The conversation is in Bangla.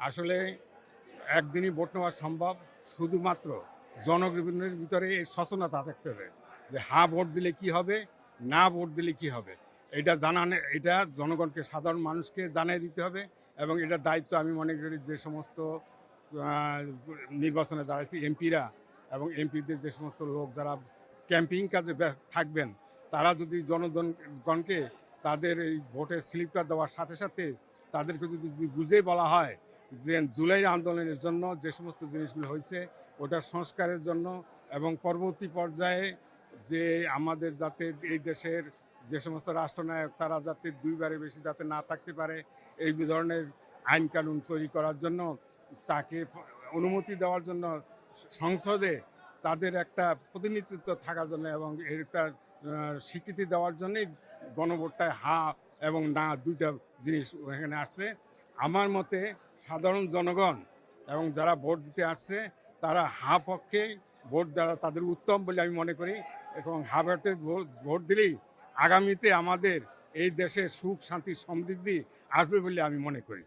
আসলে একদিনই ভোট নেওয়া সম্ভব, শুধুমাত্র জনগণের ভিতরে এই সচেতনতা থাকতে হবে যে হ্যাঁ ভোট দিলে কি হবে, না ভোট দিলে কি হবে। এটা জনগণকে, সাধারণ মানুষকে জানিয়ে দিতে হবে এবং এটার দায়িত্ব আমি মনে করি যে সমস্ত নির্বাচনে দাঁড়াইছে এমপিরা এবং এমপিদের যে সমস্ত লোক যারা ক্যাম্পিং কাজে থাকবেন, তারা যদি জনগণকে তাদের এই ভোটের স্লিপটা দেওয়ার সাথে সাথে তাদেরকে যদি বুঝেই বলা হয় যে জুলাই আন্দোলনের জন্য যে সমস্ত জিনিসগুলো হয়েছে ওটা সংস্কারের জন্য এবং পরবর্তী পর্যায়ে যে আমাদের যাতে এই দেশের যে সমস্ত রাষ্ট্রনায়ক তারা যাতে দুইবারের বেশি যাতে না থাকতে পারে এই ধরনের আইন কানুন তৈরি করার জন্য, তাকে অনুমতি দেওয়ার জন্য সংসদে তাদের একটা প্রতিনিধিত্ব থাকার জন্য এবং এর একটা স্বীকৃতি দেওয়ার জন্যই গণভোটটায় হা এবং না দুইটা জিনিস এখানে আসছে। আমার মতে সাধারণ জনগণ এবং যারা ভোট দিতে আসছে তারা হা পক্ষে ভোট দেওয়া তাদের উত্তম বলে আমি মনে করি এবং হা ভোটে ভোট দিলেই আগামীতে আমাদের এই দেশে সুখ শান্তি সমৃদ্ধি আসবে বলে আমি মনে করি।